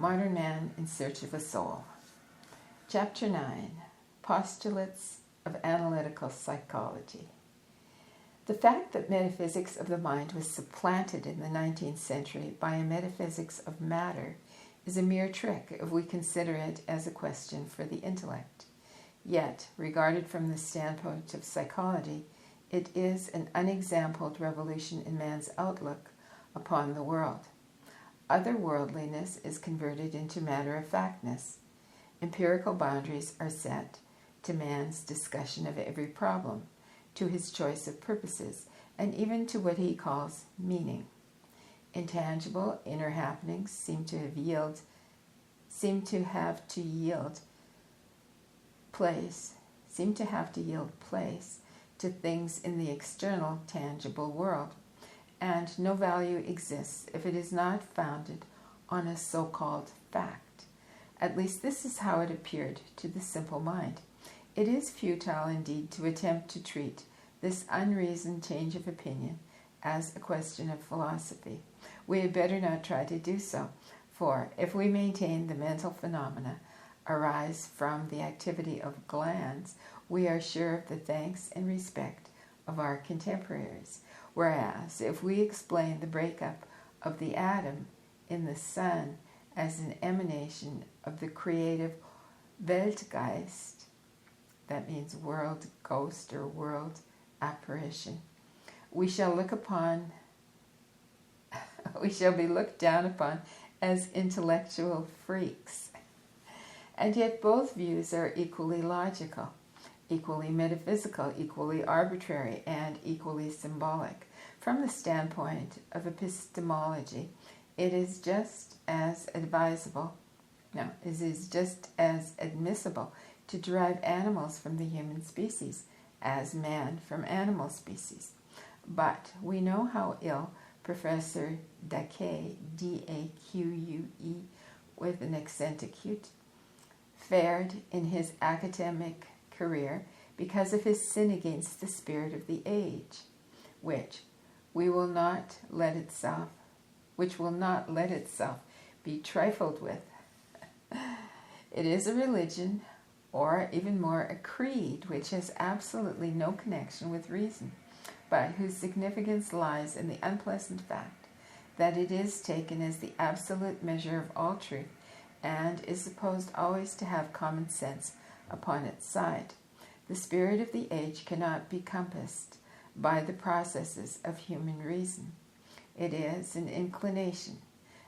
Modern Man in Search of a Soul. Chapter 9, Postulates of Analytical Psychology. The fact that metaphysics of the mind was supplanted in the 19th century by a metaphysics of matter is a mere trick if we consider it as a question for the intellect. Yet, regarded from the standpoint of psychology, it is an unexampled revolution in man's outlook upon the world. Otherworldliness is converted into matter-of-factness. Empirical boundaries are set to man's discussion of every problem, to his choice of purposes, and even to what he calls meaning. Intangible inner happenings seem to have to yield place to things in the external tangible world, and no value exists if it is not founded on a so-called fact. At least this is how it appeared to the simple mind. It is futile indeed to attempt to treat this unreasoned change of opinion as a question of philosophy. We had better not try to do so, for if we maintain the mental phenomena arise from the activity of glands, we are sure of the thanks and respect of our contemporaries. Whereas, if we explain the breakup of the atom in the sun as an emanation of the creative Weltgeist, that means world ghost or world apparition, we shall be looked down upon as intellectual freaks. And yet both views are equally logical, equally metaphysical, equally arbitrary, and equally symbolic. From the standpoint of epistemology, it is just as admissible to derive animals from the human species as man from animal species. But we know how ill Professor Dacquet, D-A-Q-U-E, with an accent acute, fared in his academic career because of his sin against the spirit of the age, which will not let itself be trifled with. It is a religion, or even more a creed, which has absolutely no connection with reason, but whose significance lies in the unpleasant fact that it is taken as the absolute measure of all truth and is supposed always to have common sense upon its side. The spirit of the age cannot be compassed by the processes of human reason. It is an inclination,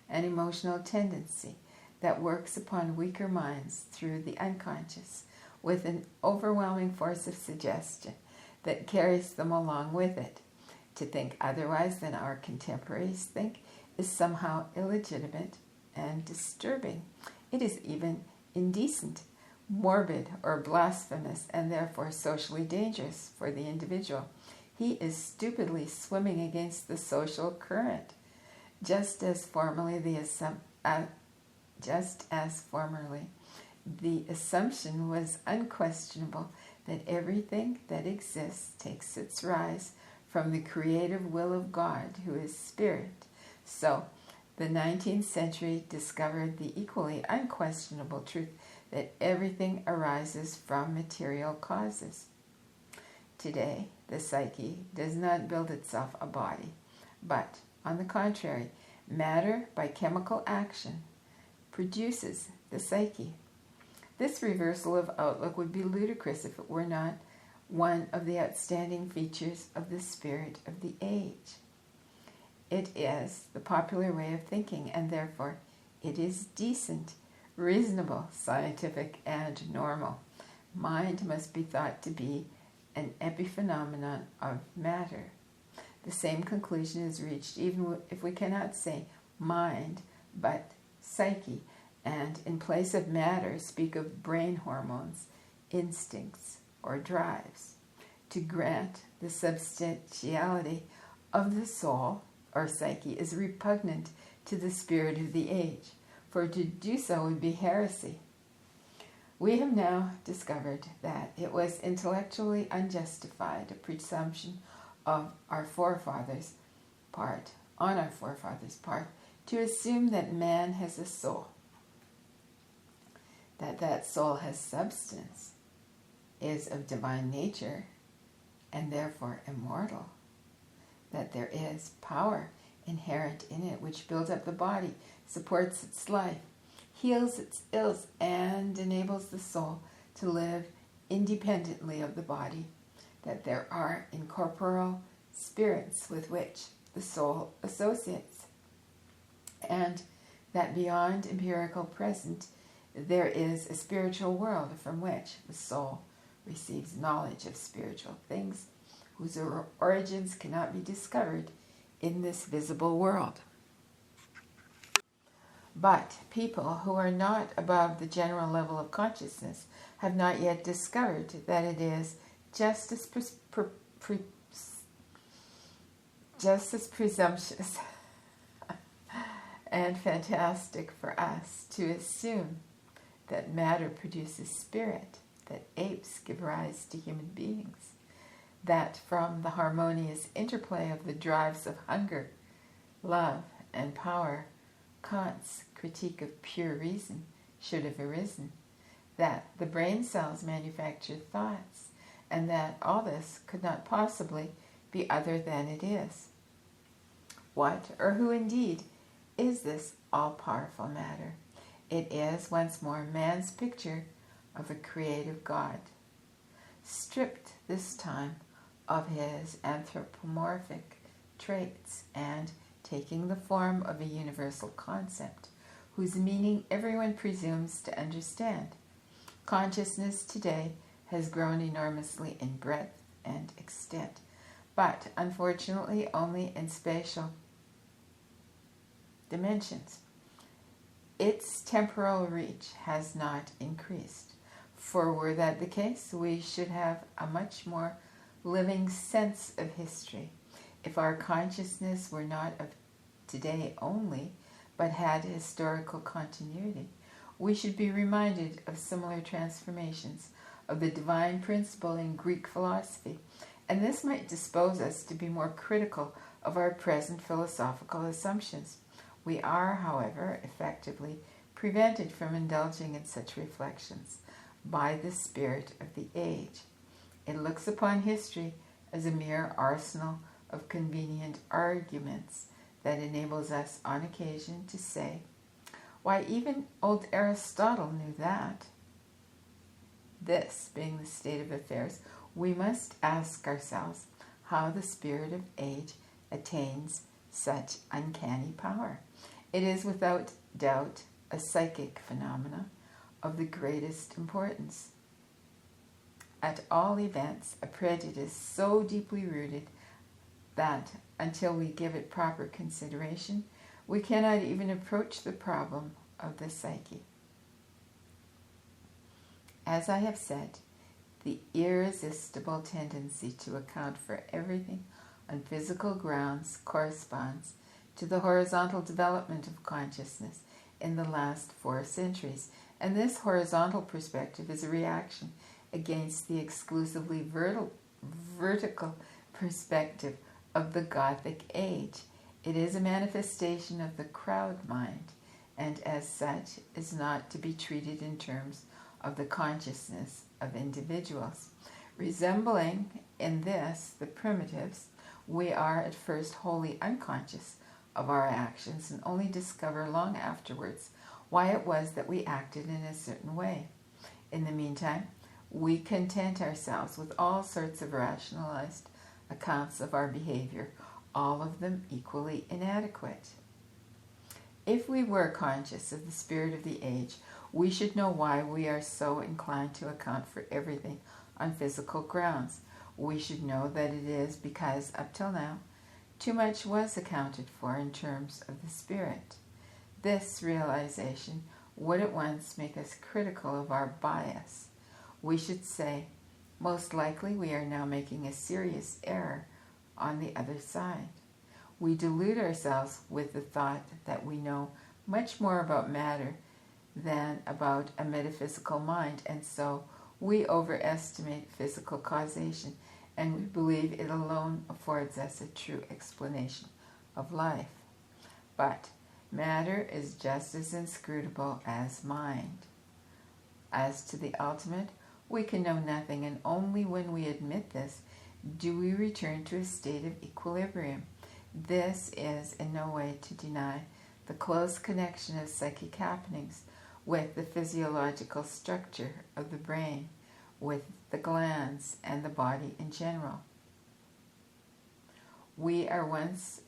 an emotional tendency that works upon weaker minds through the unconscious with an overwhelming force of suggestion that carries them along with it. To think otherwise than our contemporaries think is somehow illegitimate and disturbing. It is even indecent, morbid, or blasphemous, and therefore socially dangerous for the individual. He is stupidly swimming against the social current, just as formerly the assumption was unquestionable that everything that exists takes its rise from the creative will of God, who is spirit. So, the 19th century discovered the equally unquestionable truth that everything arises from material causes. Today, the psyche does not build itself a body, but, on the contrary, matter by chemical action produces the psyche. This reversal of outlook would be ludicrous if it were not one of the outstanding features of the spirit of the age. It is the popular way of thinking, and therefore it is decent, reasonable, scientific, and normal. Mind must be thought to be an epiphenomenon of matter. The same conclusion is reached even if we cannot say mind, but psyche, and in place of matter speak of brain hormones, instincts, or drives. To grant the substantiality of the soul, or psyche, is repugnant to the spirit of the age, for to do so would be heresy. We have now discovered that it was intellectually unjustified, a presumption on our forefathers' part, to assume that man has a soul. that soul has substance, is of divine nature, and therefore immortal, that there is power inherent in it which builds up the body, supports its life, heals its ills, and enables the soul to live independently of the body, that there are incorporeal spirits with which the soul associates, and that beyond empirical present there is a spiritual world from which the soul receives knowledge of spiritual things whose origins cannot be discovered in this visible world. But people who are not above the general level of consciousness have not yet discovered that it is just as presumptuous and fantastic for us to assume that matter produces spirit, that apes give rise to human beings, that from the harmonious interplay of the drives of hunger, love, and power, Kant's critique of pure reason should have arisen, that the brain cells manufacture thoughts, and that all this could not possibly be other than it is. What, or who indeed, is this all-powerful matter? It is, once more, man's picture of a creative God, stripped this time of his anthropomorphic traits and taking the form of a universal concept whose meaning everyone presumes to understand. Consciousness today has grown enormously in breadth and extent, but unfortunately only in spatial dimensions. Its temporal reach has not increased, for were that the case, we should have a much more living sense of history if our consciousness were not of today only, but had historical continuity. We should be reminded of similar transformations of the divine principle in Greek philosophy, and this might dispose us to be more critical of our present philosophical assumptions. We are, however, effectively prevented from indulging in such reflections by the spirit of the age. It looks upon history as a mere arsenal of convenient arguments that enables us on occasion to say, why, even old Aristotle knew that. This being the state of affairs, we must ask ourselves how the spirit of age attains such uncanny power. It is without doubt a psychic phenomena of the greatest importance. At all events, a prejudice so deeply rooted that, until we give it proper consideration, we cannot even approach the problem of the psyche. As I have said, the irresistible tendency to account for everything on physical grounds corresponds to the horizontal development of consciousness in the last 4 centuries, and this horizontal perspective is a reaction against the exclusively vertical perspective of the Gothic age. It is a manifestation of the crowd mind, and as such is not to be treated in terms of the consciousness of individuals. Resembling in this the primitives, we are at first wholly unconscious of our actions and only discover long afterwards why it was that we acted in a certain way. In the meantime, we content ourselves with all sorts of rationalized accounts of our behavior, all of them equally inadequate. If we were conscious of the spirit of the age, we should know why we are so inclined to account for everything on physical grounds. We should know that it is because, up till now, too much was accounted for in terms of the spirit. This realization would at once make us critical of our bias. We should say, most likely we are now making a serious error on the other side. We delude ourselves with the thought that we know much more about matter than about a metaphysical mind, and so we overestimate physical causation, and we believe it alone affords us a true explanation of life. But matter is just as inscrutable as mind. As to the ultimate, we can know nothing, and only when we admit this do we return to a state of equilibrium. This is in no way to deny the close connection of psychic happenings with the physiological structure of the brain, with the glands, and the body in general. We are once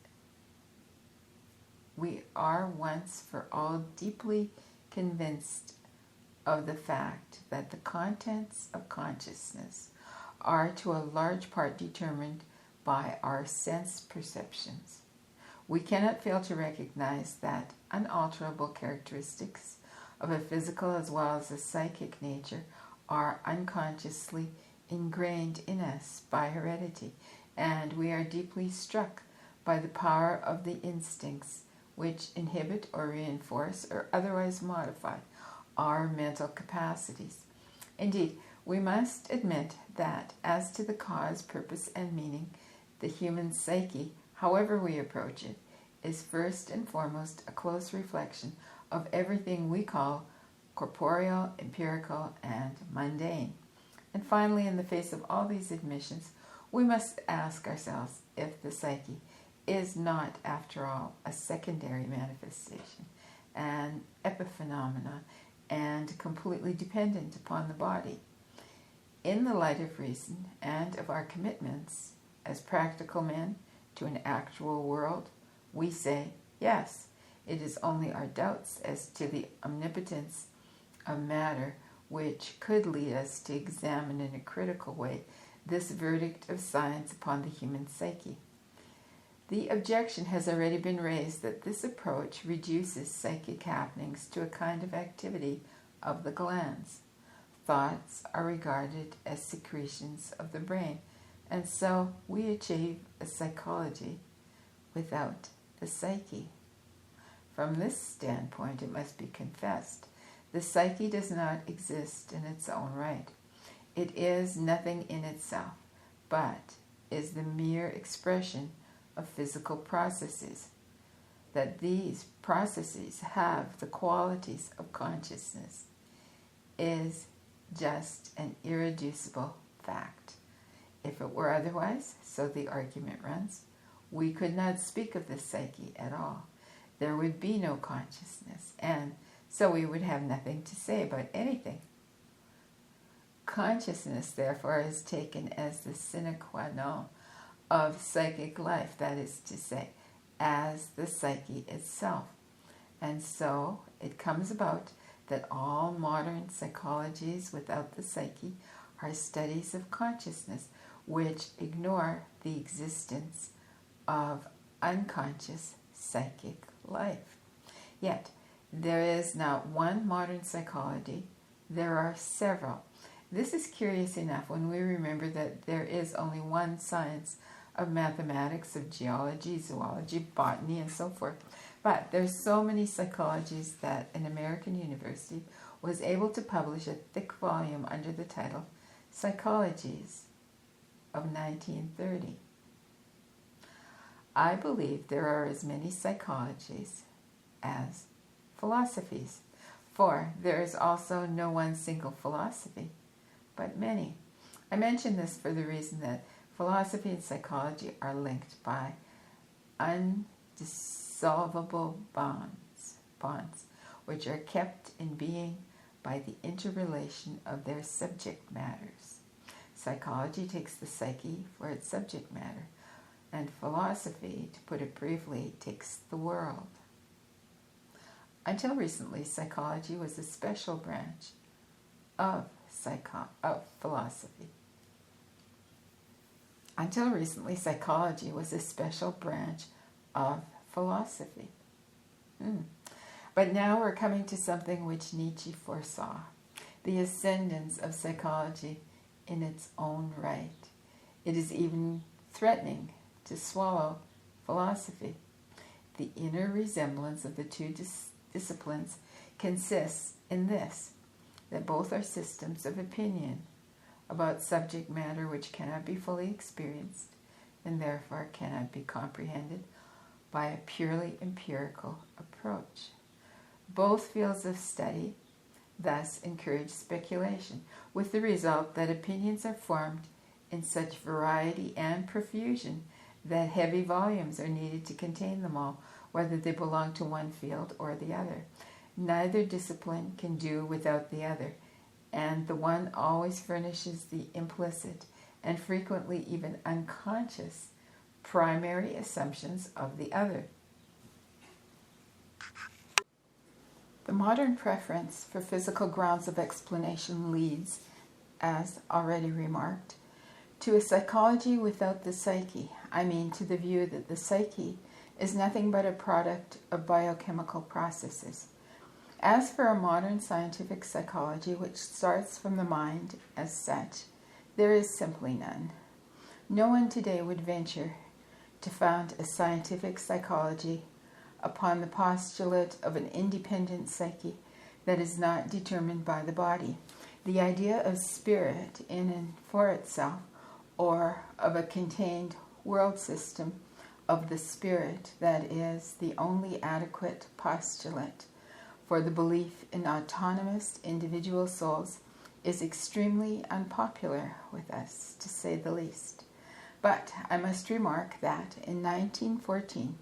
for all deeply convinced of the fact that the contents of consciousness are to a large part determined by our sense perceptions. We cannot fail to recognize that unalterable characteristics of a physical as well as a psychic nature are unconsciously ingrained in us by heredity, and we are deeply struck by the power of the instincts which inhibit or reinforce or otherwise modify our mental capacities. Indeed, we must admit that as to the cause, purpose, and meaning, the human psyche, however we approach it, is first and foremost a close reflection of everything we call corporeal, empirical, and mundane. And finally, in the face of all these admissions, we must ask ourselves if the psyche is not, after all, a secondary manifestation, an epiphenomena, and completely dependent upon the body. In the light of reason and of our commitments as practical men to an actual world, we say, yes, it is only our doubts as to the omnipotence of matter which could lead us to examine in a critical way this verdict of science upon the human psyche. The objection has already been raised that this approach reduces psychic happenings to a kind of activity of the glands. Thoughts are regarded as secretions of the brain, and so we achieve a psychology without a psyche. From this standpoint, it must be confessed, the psyche does not exist in its own right. It is nothing in itself, but is the mere expression of physical processes. That these processes have the qualities of consciousness is just an irreducible fact. If it were otherwise, so the argument runs, we could not speak of the psyche at all. There would be no consciousness, and so we would have nothing to say about anything. Consciousness, therefore, is taken as the sine qua non of psychic life, that is to say, as the psyche itself. And so it comes about that all modern psychologies without the psyche are studies of consciousness which ignore the existence of unconscious psychic life. Yet, there is not one modern psychology, there are several. This is curious enough when we remember that there is only one science of mathematics, of geology, zoology, botany, and so forth. But there's so many psychologies that an American university was able to publish a thick volume under the title Psychologies of 1930. I believe there are as many psychologies as philosophies, for there is also no one single philosophy, but many. I mention this for the reason that philosophy and psychology are linked by undissoluble bonds, which are kept in being by the interrelation of their subject matters. Psychology takes the psyche for its subject matter, and philosophy, to put it briefly, takes the world. Until recently, psychology was a special branch of philosophy. Until recently, psychology was a special branch of philosophy. But now we're coming to something which Nietzsche foresaw, the ascendance of psychology in its own right. It is even threatening to swallow philosophy. The inner resemblance of the two disciplines consists in this, that both are systems of opinion about subject matter which cannot be fully experienced and therefore cannot be comprehended by a purely empirical approach. Both fields of study thus encourage speculation, with the result that opinions are formed in such variety and profusion that heavy volumes are needed to contain them all, whether they belong to one field or the other. Neither discipline can do without the other, and the one always furnishes the implicit and frequently even unconscious primary assumptions of the other. The modern preference for physical grounds of explanation leads, as already remarked, to a psychology without the psyche. I mean, to the view that the psyche is nothing but a product of biochemical processes. As for a modern scientific psychology which starts from the mind as such, there is simply none. No one today would venture to found a scientific psychology upon the postulate of an independent psyche that is not determined by the body. The idea of spirit in and for itself, or of a contained world system of the spirit, that is the only adequate postulate for the belief in autonomous individual souls, is extremely unpopular with us, to say the least. But I must remark that in 1914,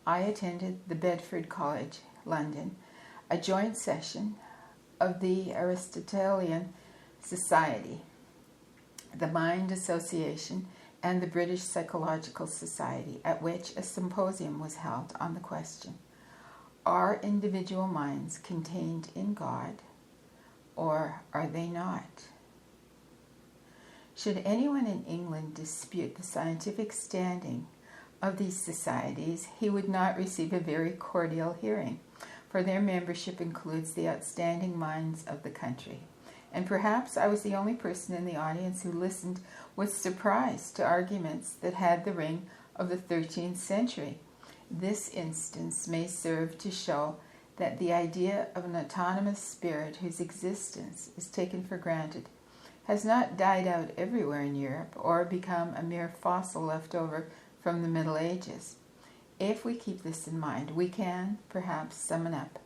I attended the Bedford College, London, a joint session of the Aristotelian Society, the Mind Association, and the British Psychological Society, at which a symposium was held on the question, are individual minds contained in God, or are they not? Should anyone in England dispute the scientific standing of these societies, he would not receive a very cordial hearing, for their membership includes the outstanding minds of the country. And perhaps I was the only person in the audience who listened with surprise to arguments that had the ring of the 13th century. This instance may serve to show that the idea of an autonomous spirit whose existence is taken for granted has not died out everywhere in Europe or become a mere fossil left over from the Middle Ages. If we keep this in mind, we can perhaps summon up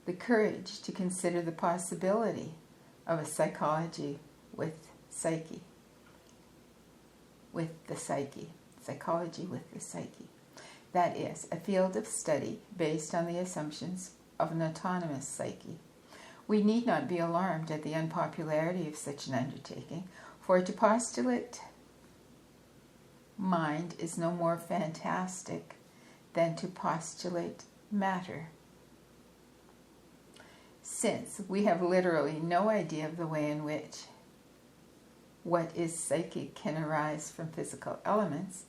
the courage to consider the possibility of a psychology with psyche. Psychology with the psyche. That is, a field of study based on the assumptions of an autonomous psyche. We need not be alarmed at the unpopularity of such an undertaking, for to postulate mind is no more fantastic than to postulate matter. Since we have literally no idea of the way in which what is psychic can arise from physical elements,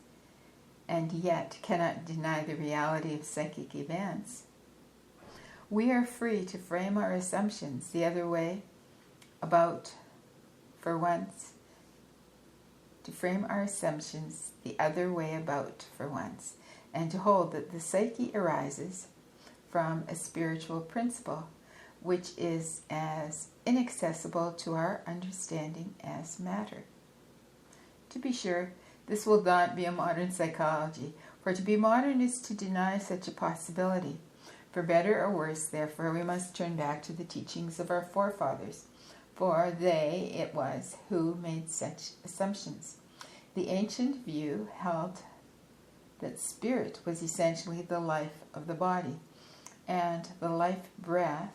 and yet cannot deny the reality of psychic events, we are free to frame our assumptions the other way about for once, and to hold that the psyche arises from a spiritual principle, which is as inaccessible to our understanding as matter. To be sure, this will not be a modern psychology, for to be modern is to deny such a possibility. For better or worse, therefore, we must turn back to the teachings of our forefathers, for it was who made such assumptions. The ancient view held that spirit was essentially the life of the body, and the life breath,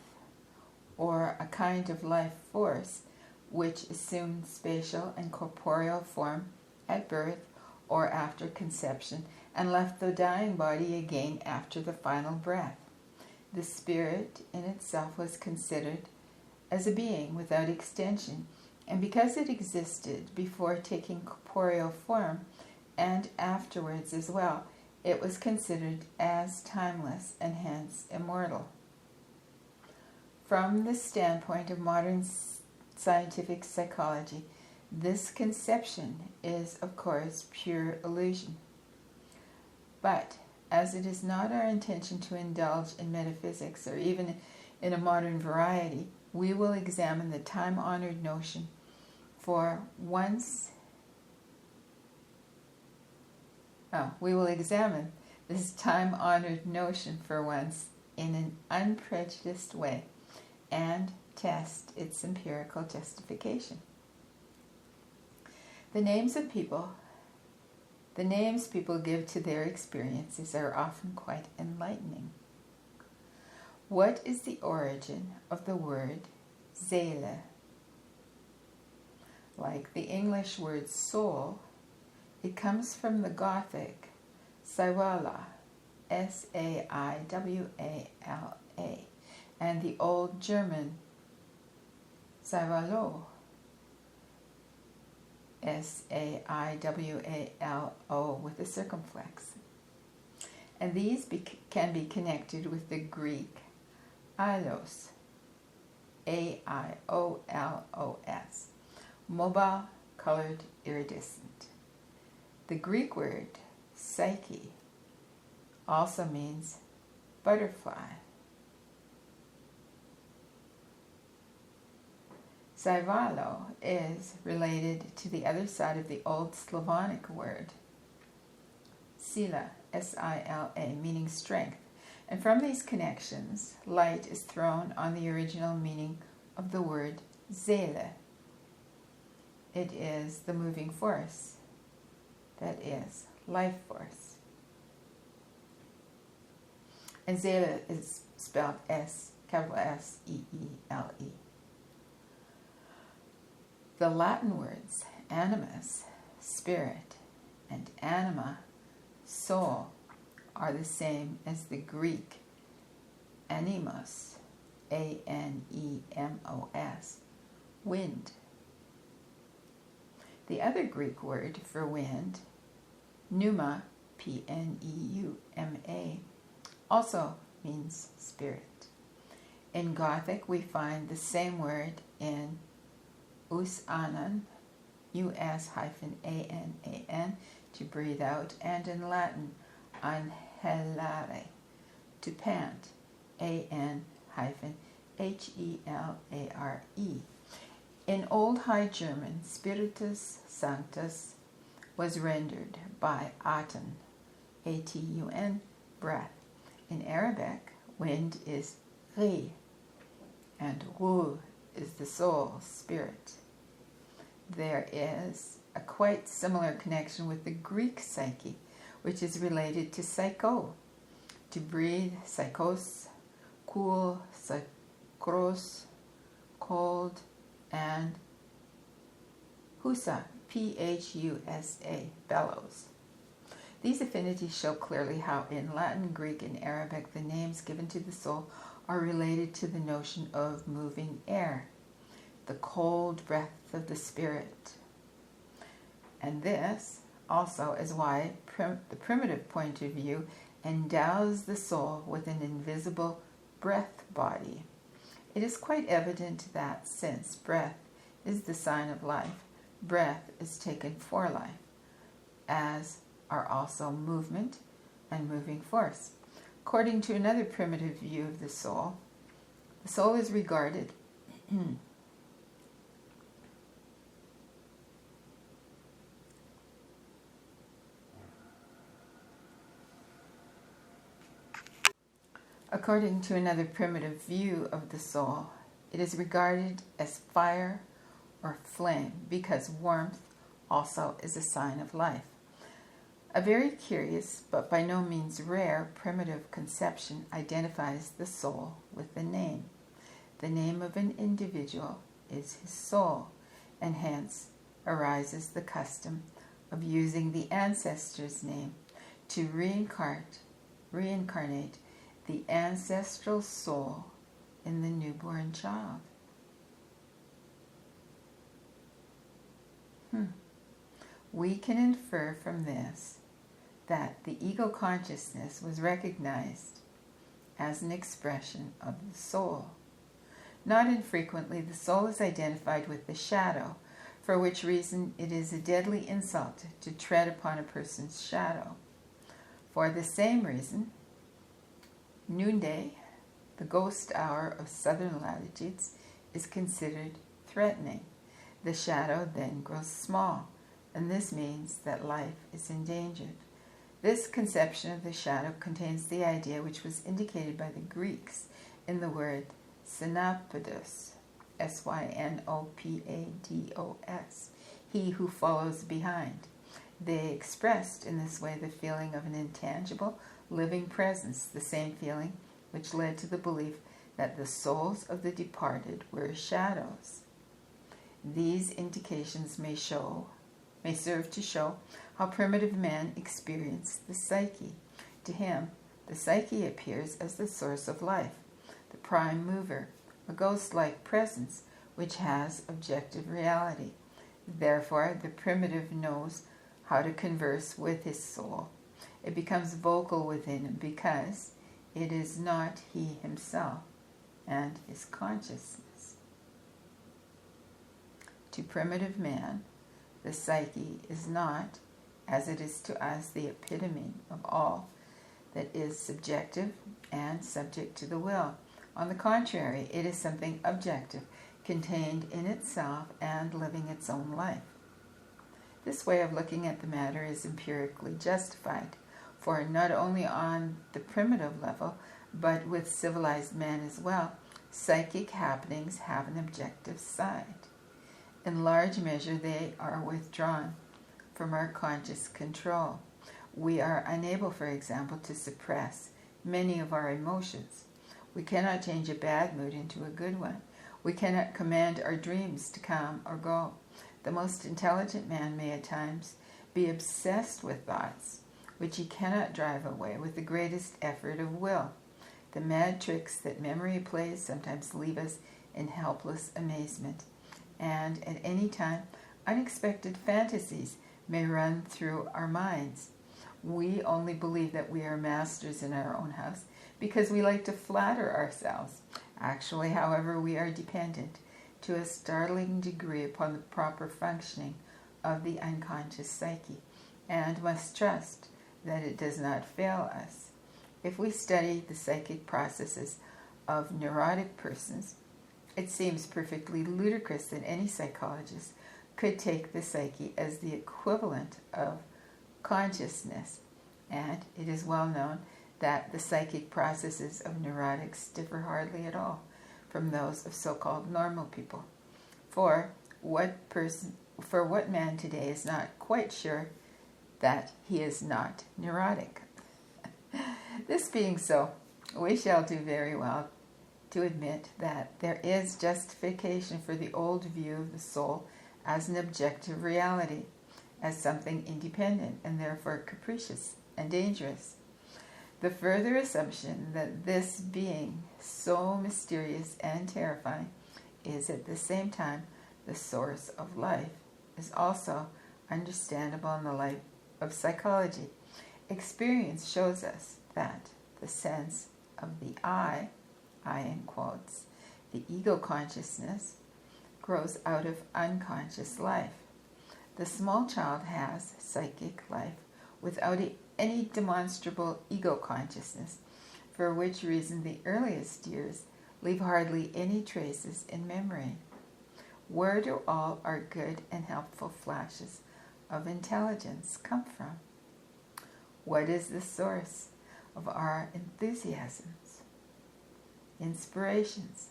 or a kind of life force, which assumed spatial and corporeal form at birth or after conception, and left the dying body again after the final breath. The spirit in itself was considered as a being without extension, and because it existed before taking corporeal form and afterwards as well, it was considered as timeless and hence immortal. From the standpoint of modern scientific psychology, this conception is, of course, pure illusion. But as it is not our intention to indulge in metaphysics or even in a modern variety, we will examine the time-honored notion for once. We will examine this time-honored notion for once in an unprejudiced way, and test its empirical justification. The names people give to their experiences are often quite enlightening. What is the origin of the word Seele? Like the English word soul, it comes from the Gothic Saiwala, Saiwala, and the Old German Saiwalo, Saiwalo with a circumflex. And these can be connected with the Greek ailos, Aiollos, mobile, colored, iridescent. The Greek word psyche also means butterfly. Saiwalo is related to the other side of the Old Slavonic word sila, Sila, meaning strength. And from these connections, light is thrown on the original meaning of the word Seele. It is the moving force, that is, life force. And Seele is spelled S-E-E-L-E. The Latin words animus, spirit, and anima, soul, are the same as the Greek animos, A-N-E-M-O-S, wind. The other Greek word for wind, pneuma, P-N-E-U-M-A, also means spirit. In Gothic, we find the same word in us-anan, U-S-A-N-A-N, to breathe out, and in Latin, anhelare, to pant, A-N-H-E-L-A-R-E. In Old High German, Spiritus Sanctus was rendered by Aten, A-T-U-N, breath. In Arabic, wind is ri, and ruh is the soul, spirit. There is a quite similar connection with the Greek psyche, which is related to psycho, to breathe, psychos, cool, psychros, cold, and husa, P-H-U-S-A, bellows. These affinities show clearly how in Latin, Greek, and Arabic the names given to the soul are related to the notion of moving air, the cold breath of the spirit. And this also is why the primitive point of view endows the soul with an invisible breath body. It is quite evident that since breath is the sign of life, breath is taken for life, as are also movement and moving force. According to another primitive view of the soul is regarded According to another primitive view of the soul, it is regarded as fire or flame because warmth also is a sign of life. A very curious, but by no means rare, primitive conception identifies the soul with the name. The name of an individual is his soul, and hence arises the custom of using the ancestor's name to reincarnate the ancestral soul in the newborn child. We can infer from this that the ego consciousness was recognized as an expression of the soul. Not infrequently, the soul is identified with the shadow, for which reason it is a deadly insult to tread upon a person's shadow. For the same reason, noonday, the ghost hour of southern latitudes, is considered threatening. The shadow then grows small, and this means that life is endangered. This conception of the shadow contains the idea which was indicated by the Greeks in the word synapodus, Synopados, he who follows behind. They expressed in this way the feeling of an intangible, living presence, the same feeling which led to the belief that the souls of the departed were shadows. These indications may serve to show how primitive man experienced the psyche. To him, the psyche appears as the source of life, the prime mover, a ghost-like presence which has objective reality. Therefore, the primitive knows how to converse with his soul. It becomes vocal within him because it is not he himself and his consciousness. To primitive man, the psyche is not, as it is to us, the epitome of all that is subjective and subject to the will. On the contrary, it is something objective, contained in itself and living its own life. This way of looking at the matter is empirically justified, for not only on the primitive level, but with civilized man as well, psychic happenings have an objective side. In large measure, they are withdrawn from our conscious control. We are unable, for example, to suppress many of our emotions. We cannot change a bad mood into a good one. We cannot command our dreams to come or go. The most intelligent man may at times be obsessed with thoughts which he cannot drive away with the greatest effort of will. The mad tricks that memory plays sometimes leave us in helpless amazement, and at any time unexpected fantasies may run through our minds. We only believe that we are masters in our own house because we like to flatter ourselves. Actually, however, we are dependent to a startling degree upon the proper functioning of the unconscious psyche, and must trust that it does not fail us. If we study the psychic processes of neurotic persons, it seems perfectly ludicrous that any psychologist could take the psyche as the equivalent of consciousness, and it is well known that the psychic processes of neurotics differ hardly at all from those of so-called normal people. For what man today is not quite sure that he is not neurotic? This being so, we shall do very well to admit that there is justification for the old view of the soul as an objective reality, as something independent and therefore capricious and dangerous. The further assumption that this being so mysterious and terrifying is at the same time the source of life is also understandable in the light of psychology. Experience shows us that the sense of the I in quotes, the ego consciousness, grows out of unconscious life. The small child has psychic life without any demonstrable ego consciousness, for which reason the earliest years leave hardly any traces in memory. Where do all our good and helpful flashes of intelligence come from? What is the source of our enthusiasms, inspirations,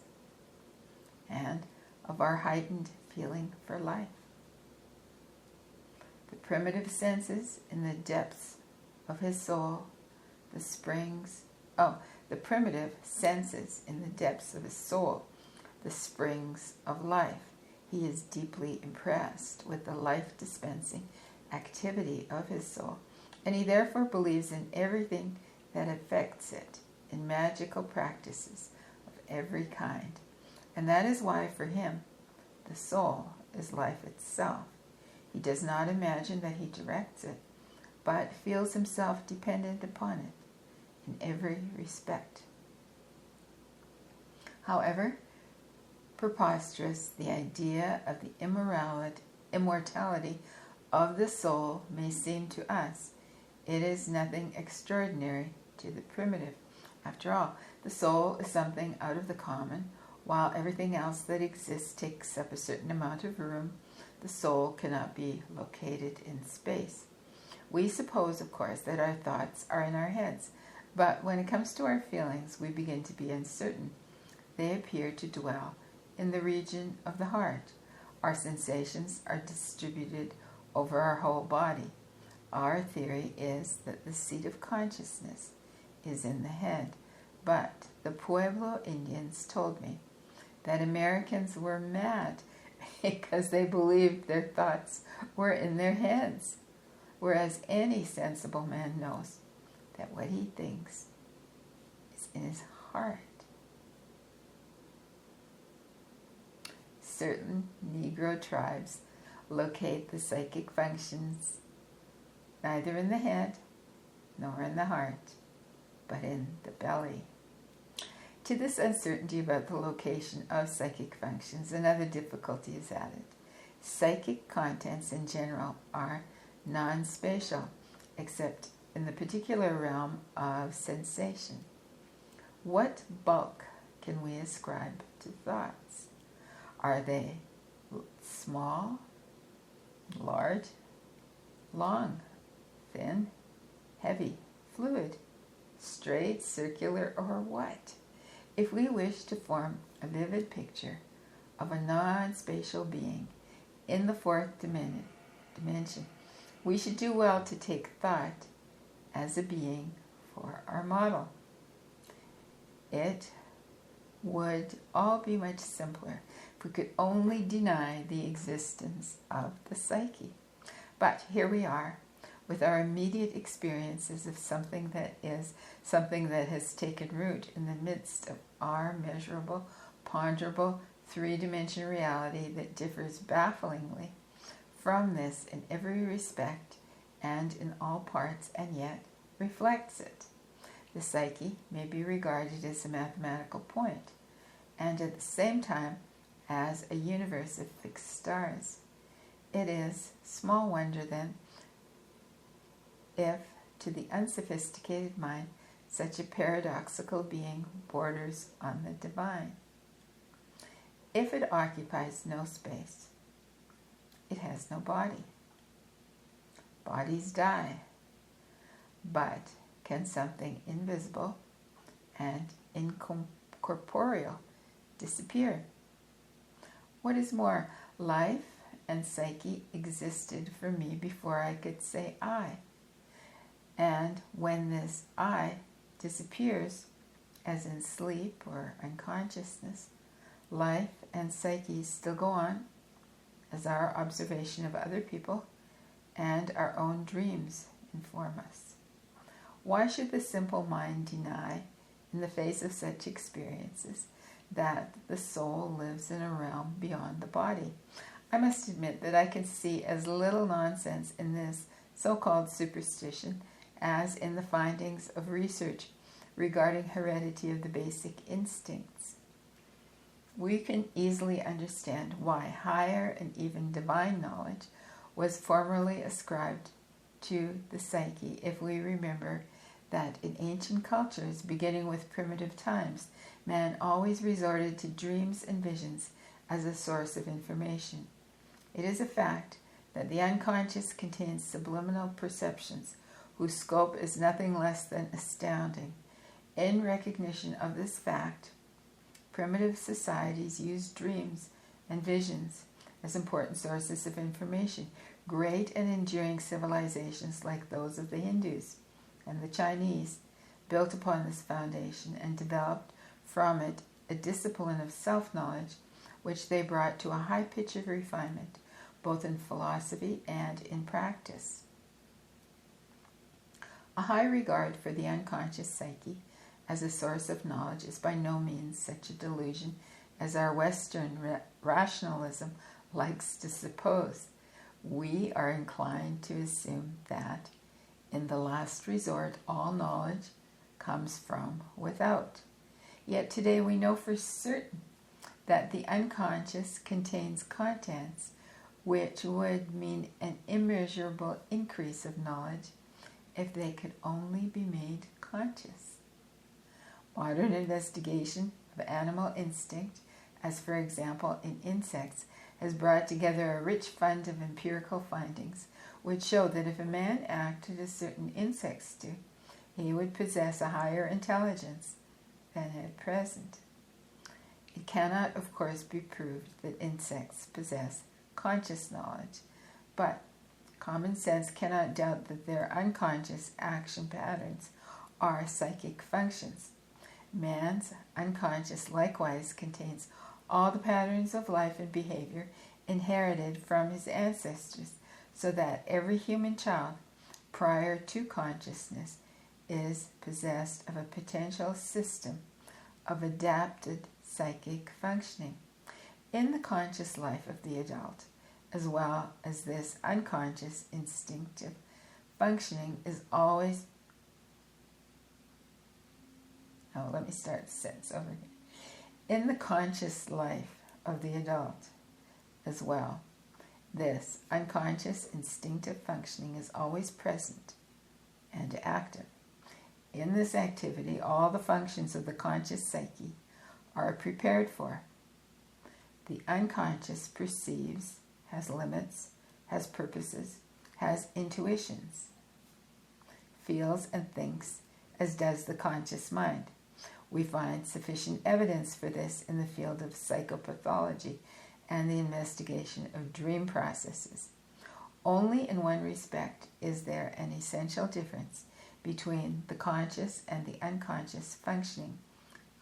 and of our heightened feeling for life? The primitive senses in the depths of his soul, the primitive senses in the depths of his soul, the springs of life. He is deeply impressed with the life-dispensing activity of his soul, and he therefore believes in everything that affects it, in magical practices of every kind. And that is why, for him, the soul is life itself. He does not imagine that he directs it, but feels himself dependent upon it in every respect. However preposterous the idea of the immortality of the soul may seem to us, it is nothing extraordinary to the primitive. After all, the soul is something out of the common. While everything else that exists takes up a certain amount of room, the soul cannot be located in space. We suppose, of course, that our thoughts are in our heads, but when it comes to our feelings, we begin to be uncertain. They appear to dwell in the region of the heart. Our sensations are distributed over our whole body. Our theory is that the seat of consciousness is in the head, but the Pueblo Indians told me that Americans were mad because they believed their thoughts were in their heads, whereas any sensible man knows that what he thinks is in his heart. Certain Negro tribes locate the psychic functions neither in the head nor in the heart, but in the belly. To this uncertainty about the location of psychic functions, another difficulty is added. Psychic contents in general are non-spatial, except in the particular realm of sensation. What bulk can we ascribe to thoughts? Are they small, large, long, thin, heavy, fluid, straight, circular, or what? If we wish to form a vivid picture of a non-spatial being in the fourth dimension, we should do well to take thought as a being for our model. It would all be much simpler if we could only deny the existence of the psyche. But here we are, with our immediate experiences of something that has taken root in the midst of our measurable, ponderable, three-dimensional reality that differs bafflingly from this in every respect and in all parts, and yet reflects it. The psyche may be regarded as a mathematical point, and at the same time as a universe of fixed stars. It is small wonder, then, if, to the unsophisticated mind, such a paradoxical being borders on the divine. If it occupies no space, it has no body. Bodies die, but can something invisible and incorporeal disappear? What is more, life and psyche existed for me before I could say I. And when this I disappears, as in sleep or unconsciousness, life and psyche still go on as our observation of other people and our own dreams inform us. Why should the simple mind deny, in the face of such experiences, that the soul lives in a realm beyond the body? I must admit that I can see as little nonsense in this so-called superstition as in the findings of research regarding heredity of the basic instincts. We can easily understand why higher and even divine knowledge was formerly ascribed to the psyche if we remember that in ancient cultures, beginning with primitive times, man always resorted to dreams and visions as a source of information. It is a fact that the unconscious contains subliminal perceptions whose scope is nothing less than astounding. In recognition of this fact, primitive societies used dreams and visions as important sources of information. Great and enduring civilizations like those of the Hindus and the Chinese built upon this foundation and developed from it a discipline of self-knowledge which they brought to a high pitch of refinement, both in philosophy and in practice. A high regard for the unconscious psyche as a source of knowledge is by no means such a delusion as our Western rationalism likes to suppose. We are inclined to assume that, in the last resort, all knowledge comes from without. Yet today we know for certain that the unconscious contains contents which would mean an immeasurable increase of knowledge if they could only be made conscious. Modern investigation of animal instinct, as for example in insects, has brought together a rich fund of empirical findings which show that if a man acted as certain insects do, he would possess a higher intelligence than at present. It cannot, of course, be proved that insects possess conscious knowledge, but common sense cannot doubt that their unconscious action patterns are psychic functions. Man's unconscious likewise contains all the patterns of life and behavior inherited from his ancestors, so that every human child, prior to consciousness, is possessed of a potential system of adapted psychic functioning. In the conscious life of the adult, as well as this unconscious instinctive functioning is always... Oh, let me start the sentence over here. In the conscious life of the adult, as well, this unconscious instinctive functioning is always present and active. In this activity, all the functions of the conscious psyche are prepared for. The unconscious perceives, has limits, has purposes, has intuitions, feels and thinks as does the conscious mind. We find sufficient evidence for this in the field of psychopathology and the investigation of dream processes. Only in one respect is there an essential difference between the conscious and the unconscious functioning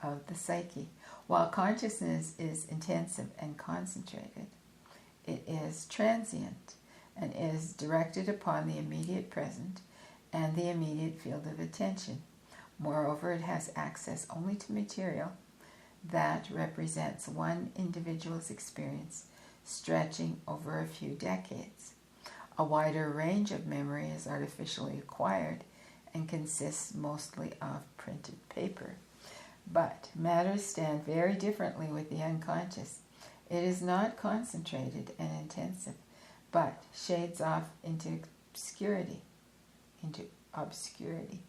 of the psyche. While consciousness is intensive and concentrated, it is transient and is directed upon the immediate present and the immediate field of attention. Moreover, it has access only to material that represents one individual's experience stretching over a few decades. A wider range of memory is artificially acquired and consists mostly of printed paper. But matters stand very differently with the unconscious. It is not concentrated and intensive, but shades off into obscurity.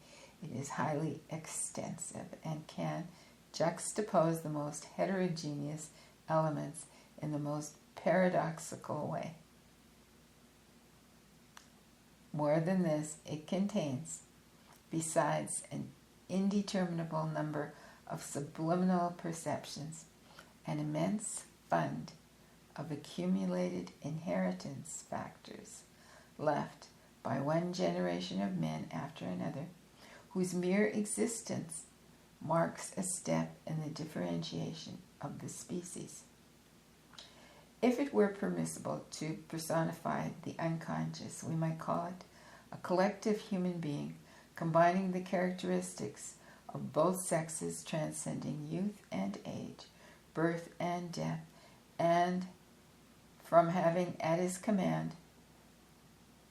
It is highly extensive and can juxtapose the most heterogeneous elements in the most paradoxical way. More than this, it contains, besides an indeterminable number of subliminal perceptions, an immense fund of accumulated inheritance factors left by one generation of men after another, whose mere existence marks a step in the differentiation of the species. If it were permissible to personify the unconscious, we might call it a collective human being combining the characteristics of both sexes, transcending youth and age, birth and death, and from having at his command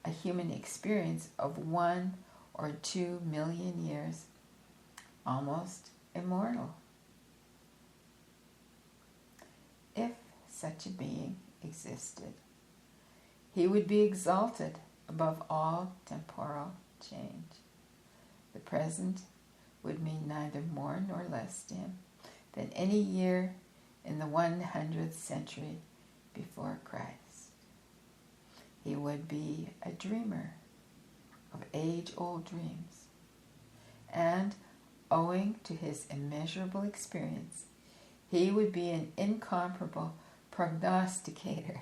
a human experience of 1 or 2 million years, almost immortal. If such a being existed, he would be exalted above all temporal change. The present would mean neither more nor less to him than any year in the 100th century before Christ. He would be a dreamer of age-old dreams, and owing to his immeasurable experience, he would be an incomparable prognosticator.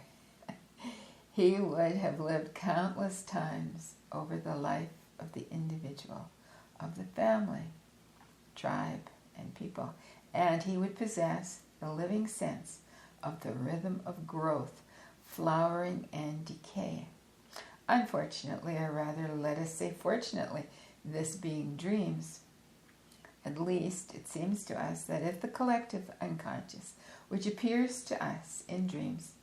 He would have lived countless times over the life of the individual, of the family, tribe, and people, and he would possess the living sense of the rhythm of growth, flowering, and decay. Unfortunately, or rather let us say fortunately, this being dreams, at least it seems to us that if the collective unconscious, which appears to us in dreams,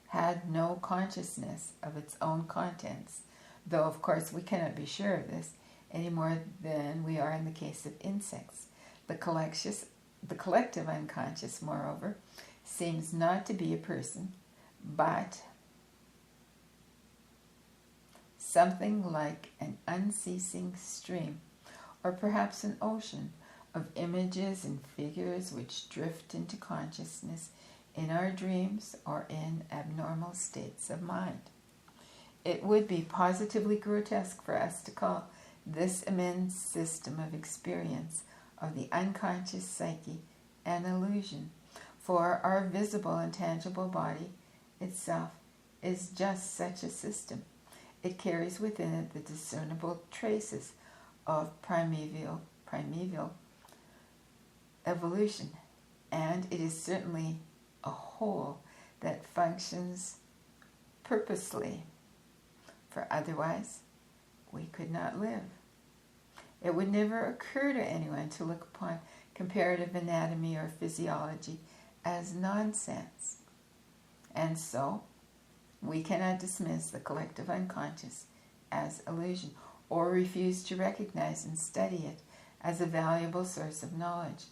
had no consciousness of its own contents, though of course we cannot be sure of this any more than we are in the case of insects. The collective unconscious, moreover, seems not to be a person, but something like an unceasing stream, or perhaps an ocean of images and figures which drift into consciousness in our dreams or in abnormal states of mind. It would be positively grotesque for us to call this immense system of experience of the unconscious psyche an illusion, For our visible and tangible body itself is just such a system. It carries within it the discernible traces of primeval evolution, and it is certainly a whole that functions purposely, for otherwise we could not live. It would never occur to anyone to look upon comparative anatomy or physiology as nonsense. And so, we cannot dismiss the collective unconscious as illusion, or refuse to recognize and study it as a valuable source of knowledge.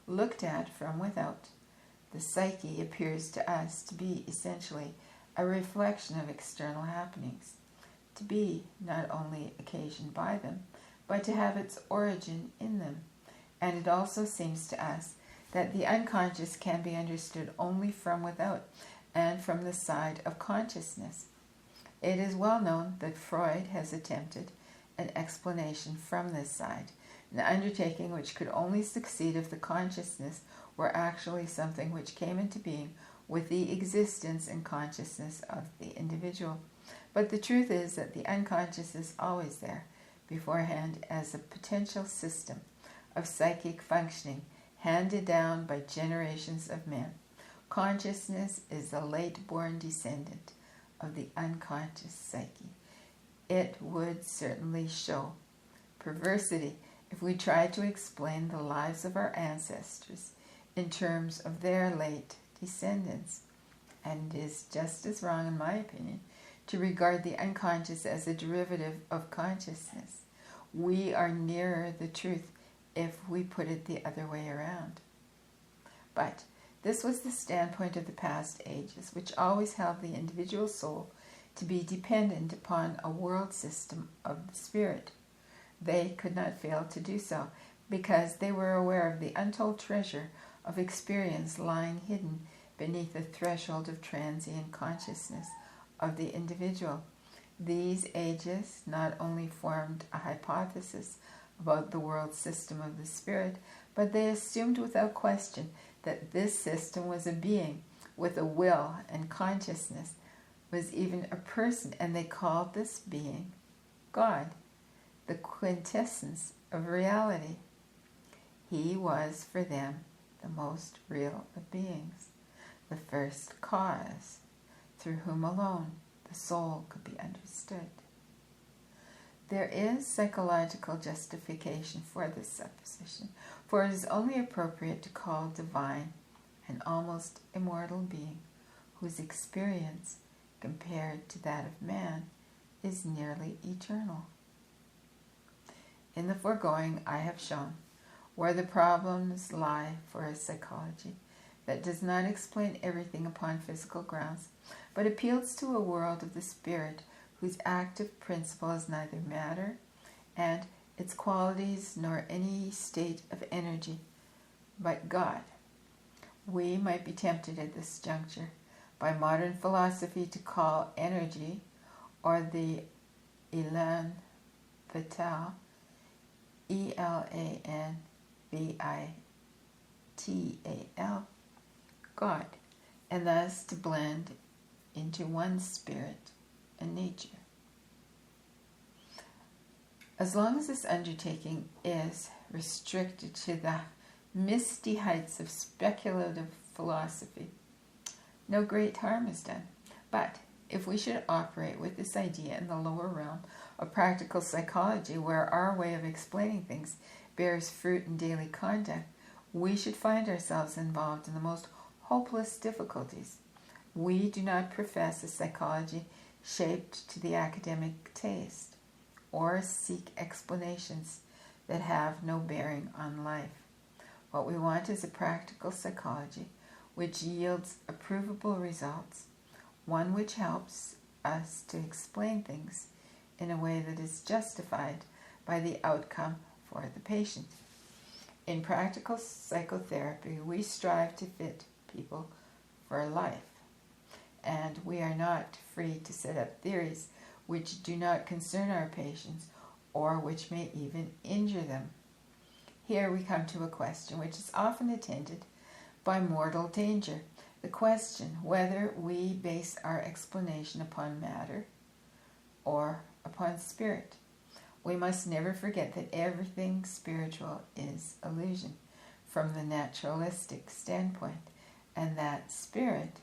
Looked at from without, the psyche appears to us to be essentially a reflection of external happenings, to be not only occasioned by them, but to have its origin in them. And it also seems to us that the unconscious can be understood only from without and from the side of consciousness. It is well known that Freud has attempted an explanation from this side, an undertaking which could only succeed if the consciousness were actually something which came into being with the existence and consciousness of the individual. But the truth is that the unconscious is always there, beforehand, as a potential system of psychic functioning handed down by generations of men. Consciousness is the late-born descendant of the unconscious psyche. It would certainly show perversity if we tried to explain the lives of our ancestors in terms of their late descendants. And it is just as wrong, in my opinion, to regard the unconscious as a derivative of consciousness. We are nearer the truth if we put it the other way around. But this was the standpoint of the past ages, which always held the individual soul to be dependent upon a world system of the spirit. They could not fail to do so, because they were aware of the untold treasure of experience lying hidden beneath the threshold of transient consciousness of the individual. These ages not only formed a hypothesis about the world system of the spirit, but they assumed without question that this system was a being with a will and consciousness, was even a person, and they called this being God, the quintessence of reality. He was for them the most real of beings, the first cause, through whom alone the soul could be understood. There is psychological justification for this supposition, for it is only appropriate to call divine an almost immortal being whose experience, compared to that of man, is nearly eternal. In the foregoing, I have shown where the problems lie for a psychology that does not explain everything upon physical grounds, but appeals to a world of the spirit whose active principle is neither matter and its qualities nor any state of energy, but God. We might be tempted at this juncture by modern philosophy to call energy, or the élan vital, ELANVITAL, God, and thus to blend into one spirit and nature. As long as this undertaking is restricted to the misty heights of speculative philosophy, no great harm is done. But if we should operate with this idea in the lower realm of practical psychology, where our way of explaining things bears fruit in daily conduct, we should find ourselves involved in the most hopeless difficulties. We do not profess a psychology shaped to the academic taste, or seek explanations that have no bearing on life. What we want is a practical psychology which yields approvable results, one which helps us to explain things in a way that is justified by the outcome for the patient. In practical psychotherapy, we strive to fit people for life, and we are not free to set up theories which do not concern our patients or which may even injure them. Here we come to a question which is often attended by mortal danger. The question whether we base our explanation upon matter or upon spirit. We must never forget that everything spiritual is illusion from the naturalistic standpoint, and that spirit,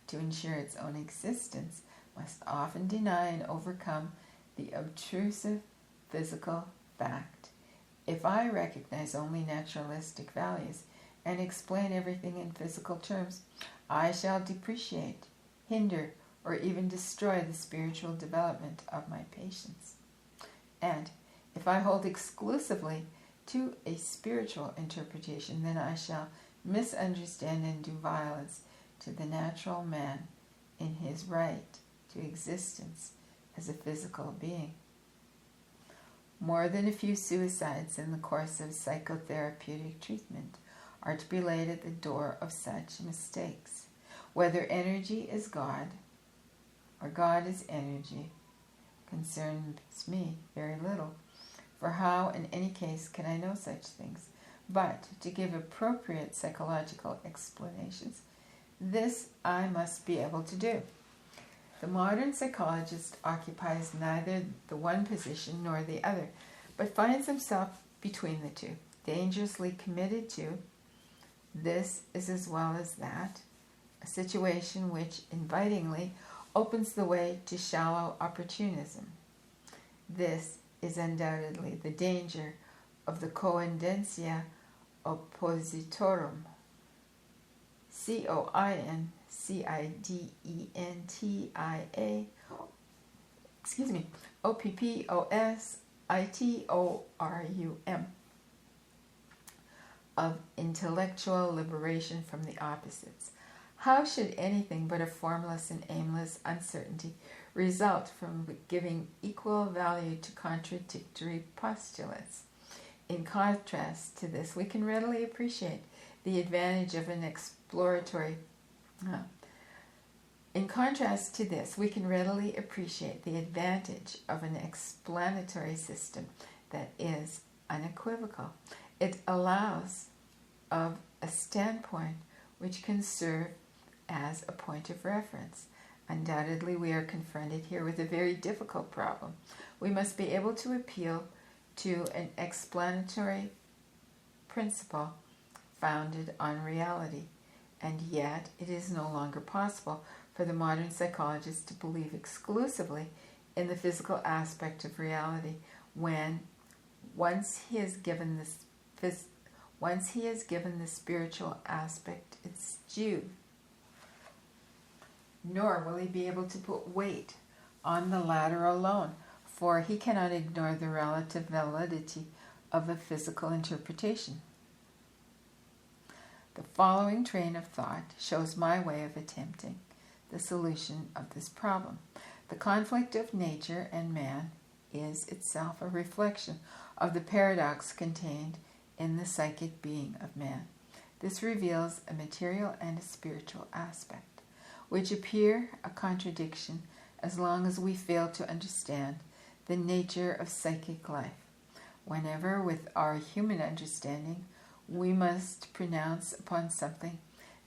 to ensure its own existence, must often deny and overcome the obtrusive physical fact. If I recognize only naturalistic values and explain everything in physical terms, I shall depreciate, hinder, or even destroy the spiritual development of my patients. And if I hold exclusively to a spiritual interpretation, then I shall misunderstand and do violence to the natural man in his right to existence as a physical being. More than a few suicides in the course of psychotherapeutic treatment are to be laid at the door of such mistakes. Whether energy is God or God is energy concerns me very little, for how in any case can I know such things? But to give appropriate psychological explanations, this I must be able to do. The modern psychologist occupies neither the one position nor the other, but finds himself between the two, dangerously committed to this is as well as that, a situation which invitingly opens the way to shallow opportunism. This is undoubtedly the danger of the coindentia oppositorum, OPPOSITORUM, of intellectual liberation from the opposites. How should anything but a formless and aimless uncertainty result from giving equal value to contradictory postulates? In contrast to this, we can readily appreciate the advantage of an explanatory system that is unequivocal. It allows of a standpoint which can serve as a point of reference. Undoubtedly, we are confronted here with a very difficult problem. We must be able to appeal to an explanatory principle founded on reality, and yet it is no longer possible for the modern psychologist to believe exclusively in the physical aspect of reality when once he has given the spiritual aspect its due. Nor will he be able to put weight on the latter alone, for he cannot ignore the relative validity of a physical interpretation. The following train of thought shows my way of attempting the solution of this problem. The conflict of nature and man is itself a reflection of the paradox contained in the psychic being of man. This reveals a material and a spiritual aspect, which appear a contradiction as long as we fail to understand the nature of psychic life. Whenever, with our human understanding, we must pronounce upon something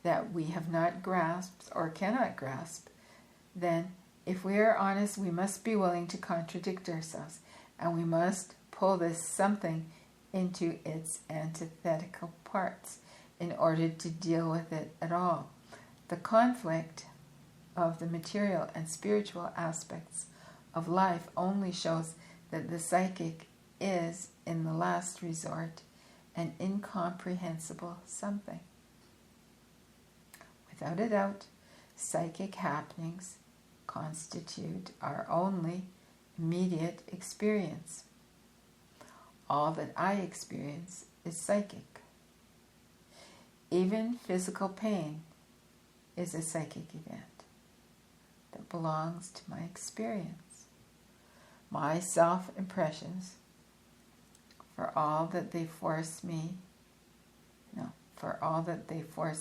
that we have not grasped or cannot grasp, then, if we are honest, we must be willing to contradict ourselves, and we must pull this something into its antithetical parts in order to deal with it at all. The conflict of the material and spiritual aspects of life only shows that the psychic is, in the last resort, an incomprehensible something. Without a doubt, psychic happenings constitute our only immediate experience. All that I experience is psychic. Even physical pain is a psychic event that belongs to my experience. My self-impressions, for all that they force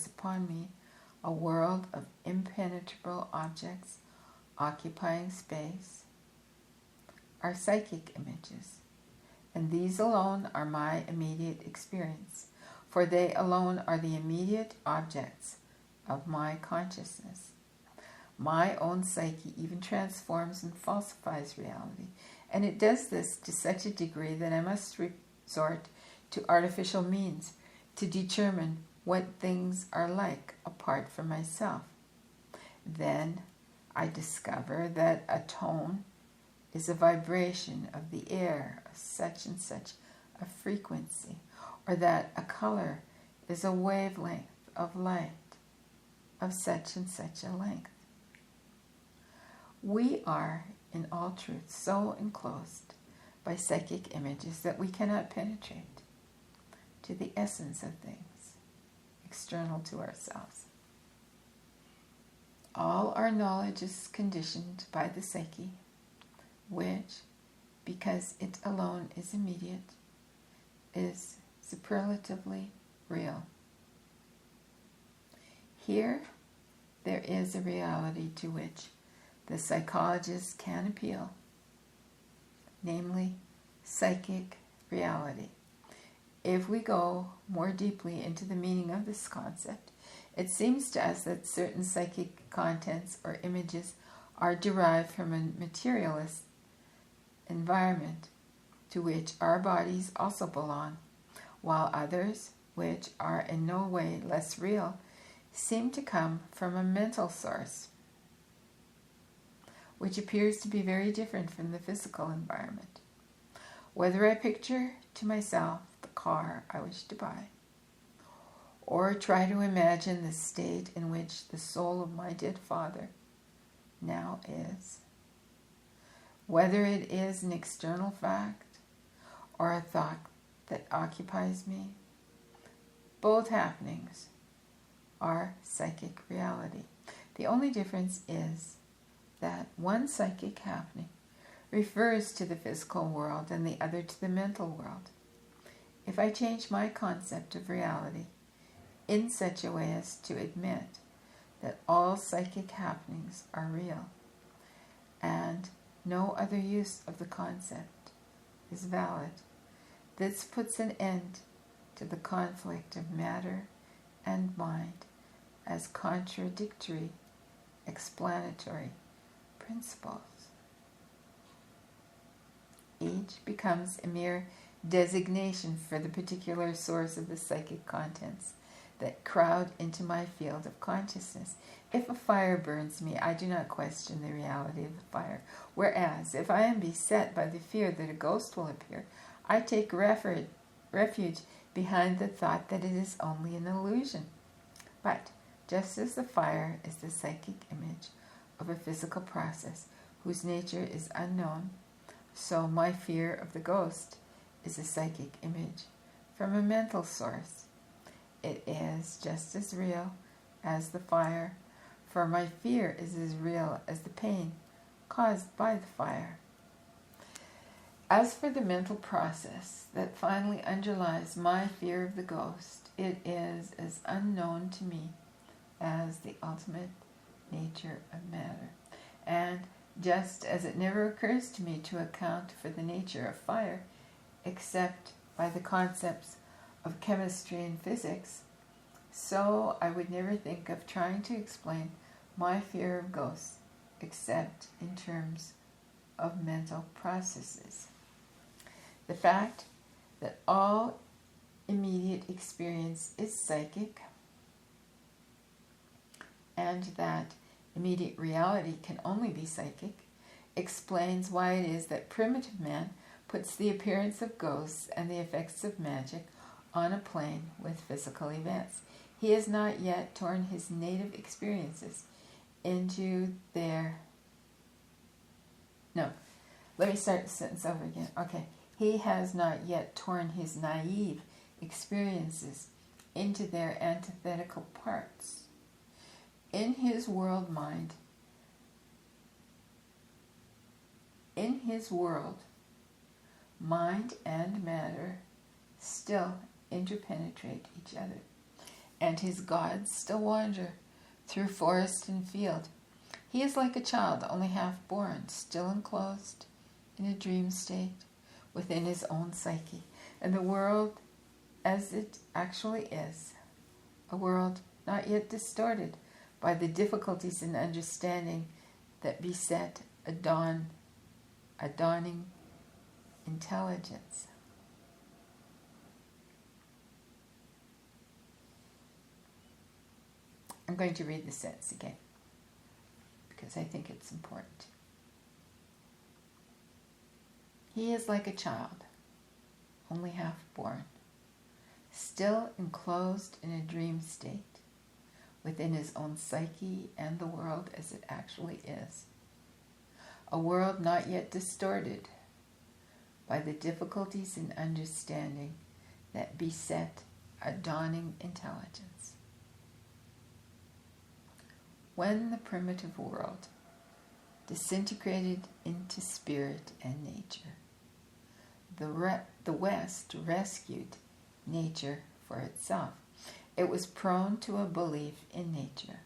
upon me, a world of impenetrable objects occupying space, are psychic images, and these alone are my immediate experience. for they alone are the immediate objects of my consciousness. My own psyche even transforms and falsifies reality, and it does this to such a degree that I must resort to artificial means to determine what things are like apart from myself. Then I discover that a tone is a vibration of the air of such and such a frequency, or that a color is a wavelength of light of such and such a length. We are, in all truth, so enclosed by psychic images that we cannot penetrate to the essence of things external to ourselves. All our knowledge is conditioned by the psyche, which, because it alone is immediate, is superlatively real. Here, there is a reality to which the psychologists can appeal, namely psychic reality. If we go more deeply into the meaning of this concept, it seems to us that certain psychic contents or images are derived from a materialist environment to which our bodies also belong, while others, which are in no way less real, seem to come from a mental source, which appears to be very different from the physical environment. Whether I picture to myself the car I wish to buy, or try to imagine the state in which the soul of my dead father now is, whether it is an external fact or a thought that occupies me, both happenings are psychic reality. The only difference is that one psychic happening refers to the physical world and the other to the mental world. If I change my concept of reality in such a way as to admit that all psychic happenings are real, and no other use of the concept is valid, this puts an end to the conflict of matter and mind as contradictory explanatory principles. Each becomes a mere designation for the particular source of the psychic contents that crowd into my field of consciousness. If a fire burns me, I do not question the reality of the fire, whereas if I am beset by the fear that a ghost will appear, I take refuge behind the thought that it is only an illusion. But just as the fire is the psychic image of a physical process whose nature is unknown, so my fear of the ghost is a psychic image from a mental source. It is just as real as the fire, for my fear is as real as the pain caused by the fire. As for the mental process that finally underlies my fear of the ghost, it is as unknown to me as the ultimate nature of matter. And just as it never occurs to me to account for the nature of fire except by the concepts of chemistry and physics, so I would never think of trying to explain my fear of ghosts except in terms of mental processes. The fact that all immediate experience is psychic and that immediate reality can only be psychic explains why it is that primitive man puts the appearance of ghosts and the effects of magic on a plane with physical events. He has not yet torn his native experiences into their... No, let me start the sentence over again. Okay. He has not yet torn his naive experiences into their antithetical parts. In his world, mind and matter still interpenetrate each other, and his gods still wander through forest and field. He is like a child only half born, still enclosed in a dream state within his own psyche, and the world as it actually is, a world not yet distorted by the difficulties in understanding that beset a dawning intelligence. I'm going to read the sentence again because I think it's important. He is like a child, only half born, still enclosed in a dream state within his own psyche and the world as it actually is. A world not yet distorted by the difficulties in understanding that beset a dawning intelligence. When the primitive world disintegrated into spirit and nature, the West rescued nature for itself. It was prone to a belief in nature,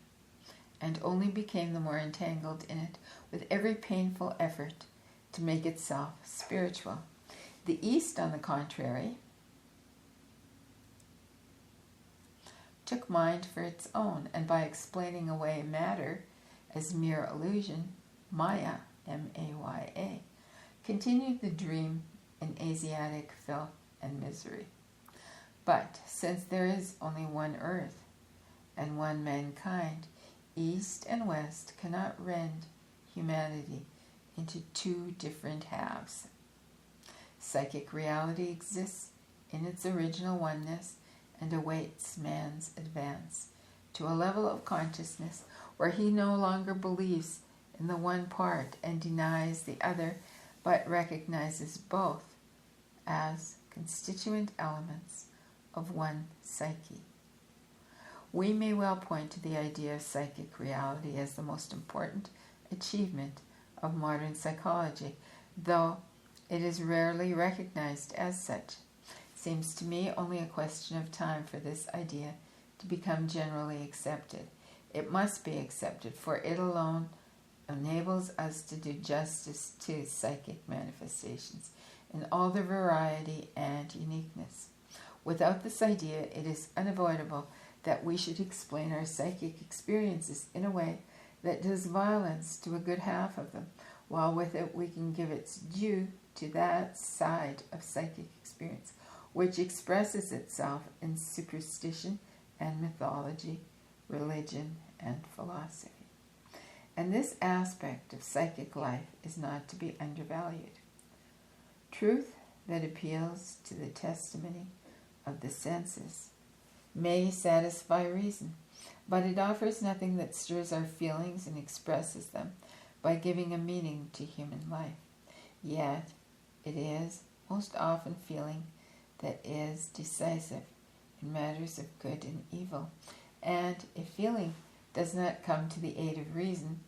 and only became the more entangled in it with every painful effort to make itself spiritual. The East, on the contrary, took mind for its own, and by explaining away matter as mere illusion, Maya, M-A-Y-A, continued the dream in Asiatic filth and misery. But since there is only one earth and one mankind, East and West cannot rend humanity into two different halves. Psychic reality exists in its original oneness and awaits man's advance to a level of consciousness where he no longer believes in the one part and denies the other, but recognizes both as constituent elements of one psyche. We may well point to the idea of psychic reality as the most important achievement of modern psychology, though it is rarely recognized as such. It seems to me only a question of time for this idea to become generally accepted. It must be accepted, for it alone enables us to do justice to psychic manifestations in all their variety and uniqueness. Without this idea, it is unavoidable that we should explain our psychic experiences in a way that does violence to a good half of them, while with it we can give its due to that side of psychic experience which expresses itself in superstition and mythology, religion and philosophy. And this aspect of psychic life is not to be undervalued. Truth that appeals to the testimony of the senses may satisfy reason, but it offers nothing that stirs our feelings and expresses them by giving a meaning to human life. Yet it is most often feeling that is decisive in matters of good and evil, and if feeling does not come to the aid of reason,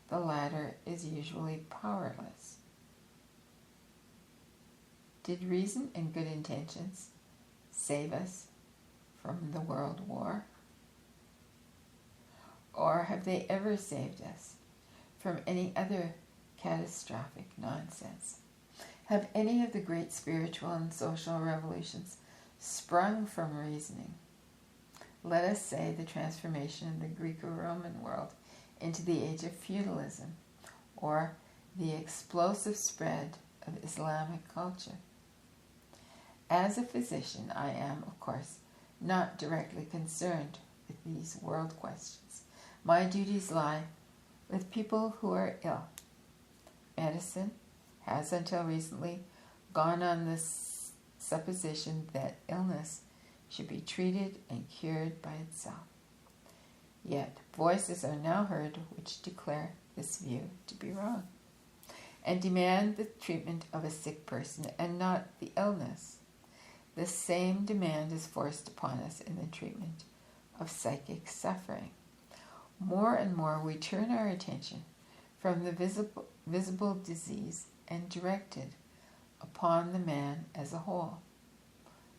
the latter is usually powerless. Did reason and good intentions save us from the world war? Or have they ever saved us from any other catastrophic nonsense? Have any of the great spiritual and social revolutions sprung from reasoning? Let us say the transformation of the Greco-Roman world into the age of feudalism, or the explosive spread of Islamic culture. As a physician, I am, of course, not directly concerned with these world questions. My duties lie with people who are ill. Medicine has until recently gone on this supposition that illness should be treated and cured by itself. Yet voices are now heard which declare this view to be wrong, and demand the treatment of a sick person and not the illness. The same demand is forced upon us in the treatment of psychic suffering. More and more we turn our attention from the visible disease and direct it upon the man as a whole.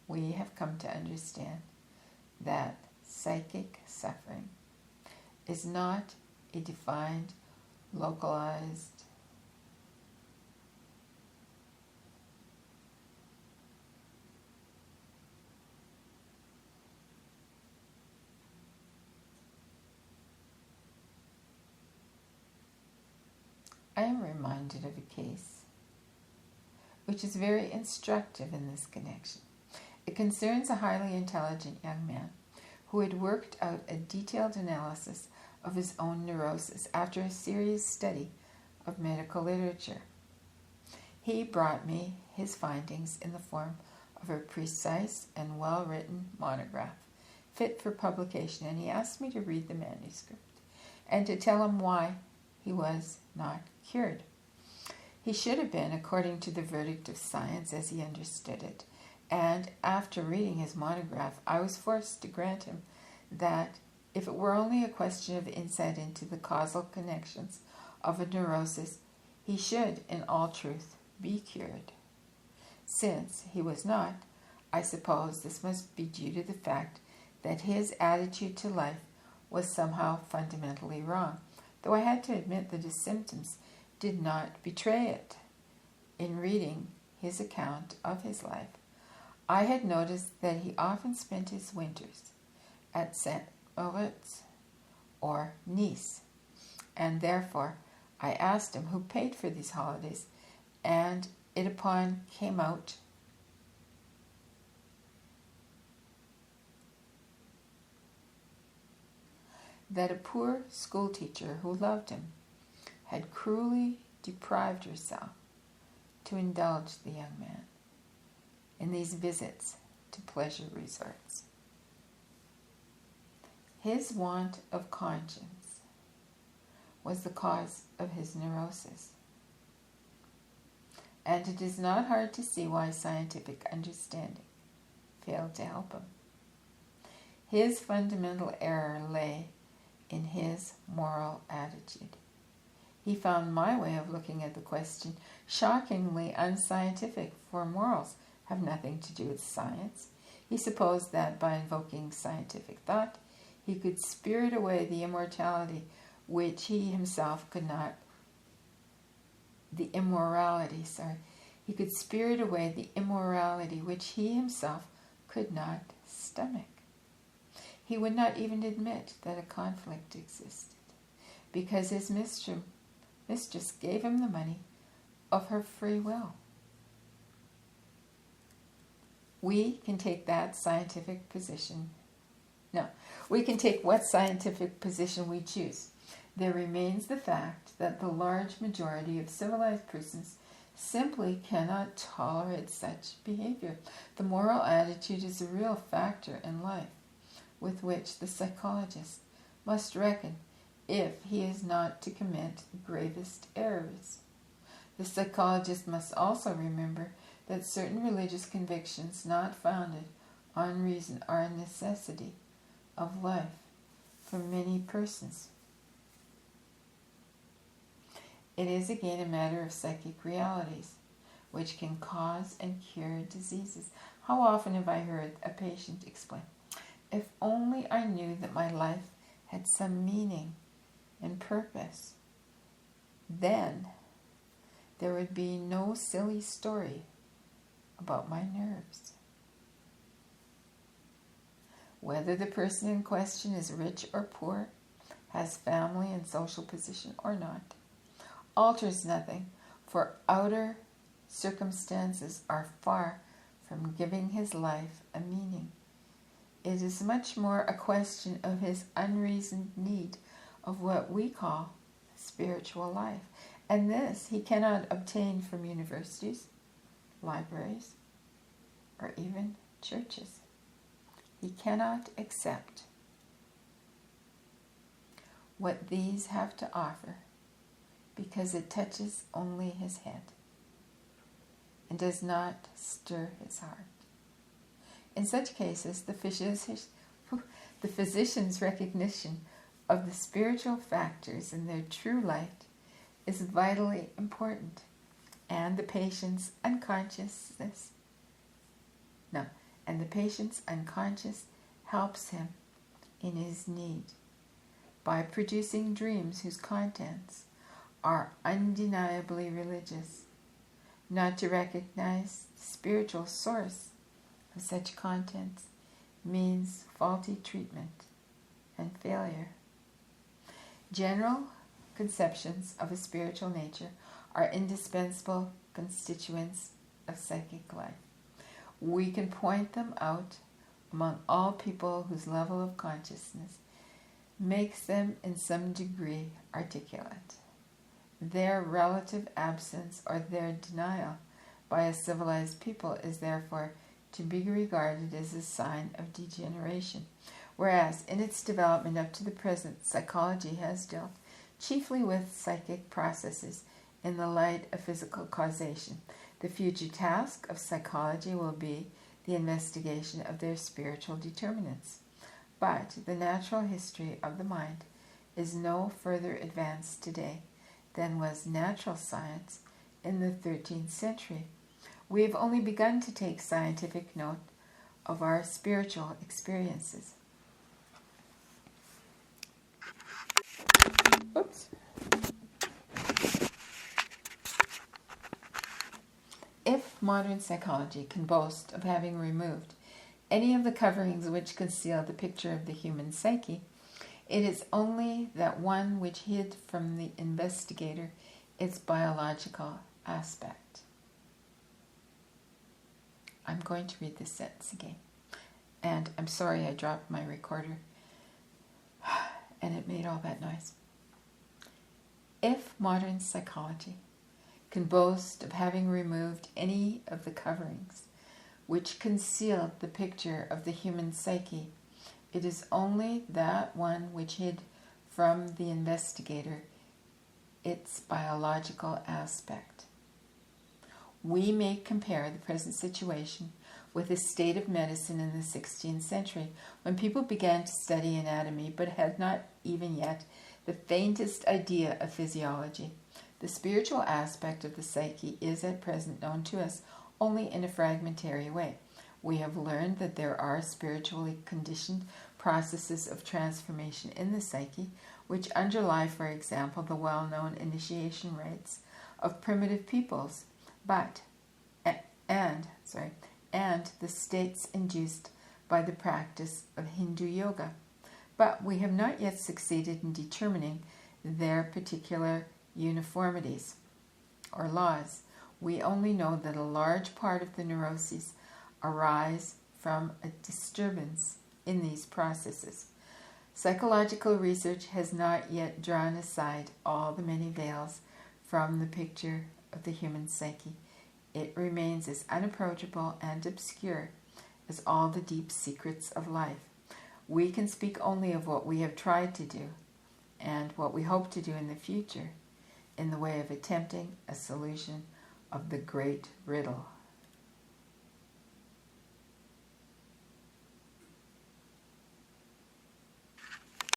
We have come to understand that psychic suffering is not a defined, localized I am reminded of a case which is very instructive in this connection. It concerns a highly intelligent young man who had worked out a detailed analysis of his own neurosis after a serious study of medical literature. He brought me his findings in the form of a precise and well-written monograph, fit for publication, and he asked me to read the manuscript and to tell him why he was not cured. He should have been, according to the verdict of science as he understood it, and after reading his monograph, I was forced to grant him that if it were only a question of insight into the causal connections of a neurosis, he should, in all truth, be cured. Since he was not, I suppose this must be due to the fact that his attitude to life was somehow fundamentally wrong, though I had to admit that his symptoms did not betray it. In reading his account of his life, I had noticed that he often spent his winters at St. Moritz or Nice, and therefore I asked him who paid for these holidays, and it upon came out that a poor schoolteacher who loved him had cruelly deprived herself to indulge the young man in these visits to pleasure resorts. His want of conscience was the cause of his neurosis, and it is not hard to see why scientific understanding failed to help him. His fundamental error lay in his moral attitude. He found my way of looking at the question shockingly unscientific, for morals have nothing to do with science. He supposed that by invoking scientific thought, he could spirit away the immortality which he himself could not, he could spirit away the immorality which he himself could not stomach. He would not even admit that a conflict existed, because his mistress gave him the money of her free will. We can take that scientific position. No, we can take what scientific position we choose. There remains the fact that the large majority of civilized persons simply cannot tolerate such behavior. The moral attitude is a real factor in life with which the psychologist must reckon if he is not to commit the gravest errors. The psychologist must also remember that certain religious convictions not founded on reason are a necessity of life for many persons. It is again a matter of psychic realities, which can cause and cure diseases. How often have I heard a patient explain, "If only I knew that my life had some meaning and purpose, then there would be no silly story about my nerves." Whether the person in question is rich or poor, has family and social position or not, alters nothing, for outer circumstances are far from giving his life a meaning. It is much more a question of his unreasoned need of what we call spiritual life, and this he cannot obtain from universities, libraries, or even churches. He cannot accept what these have to offer because it touches only his head and does not stir his heart. In such cases, the physician's recognition of the spiritual factors in their true light is vitally important, and the patient's unconscious helps him in his need by producing dreams whose contents are undeniably religious. Not to recognize the spiritual source of such contents means faulty treatment and failure. General conceptions of a spiritual nature are indispensable constituents of psychic life. We can point them out among all people whose level of consciousness makes them in some degree articulate. Their relative absence or their denial by a civilized people is therefore to be regarded as a sign of degeneration, whereas in its development up to the present, psychology has dealt chiefly with psychic processes in the light of physical causation. The future task of psychology will be the investigation of their spiritual determinants. But the natural history of the mind is no further advanced today than was natural science in the 13th century. We have only begun to take scientific note of our spiritual experiences. Oops. If modern psychology can boast of having removed any of the coverings which conceal the picture of the human psyche, it is only that one which hid from the investigator its biological aspect. I'm going to read this sentence again. And I'm sorry I dropped my recorder and it made all that noise. If modern psychology can boast of having removed any of the coverings which concealed the picture of the human psyche, it is only that one which hid from the investigator its biological aspect. We may compare the present situation with the state of medicine in the 16th century, when people began to study anatomy but had not even yet the faintest idea of physiology. The spiritual aspect of the psyche is at present known to us only in a fragmentary way. We have learned that there are spiritually conditioned processes of transformation in the psyche, which underlie, for example, the well-known initiation rites of primitive peoples, and the states induced by the practice of Hindu yoga. But we have not yet succeeded in determining their particular uniformities or laws. We only know that a large part of the neuroses arise from a disturbance in these processes. Psychological research has not yet drawn aside all the many veils from the picture of the human psyche. It remains as unapproachable and obscure as all the deep secrets of life. We can speak only of what we have tried to do and what we hope to do in the future in the way of attempting a solution of the great riddle.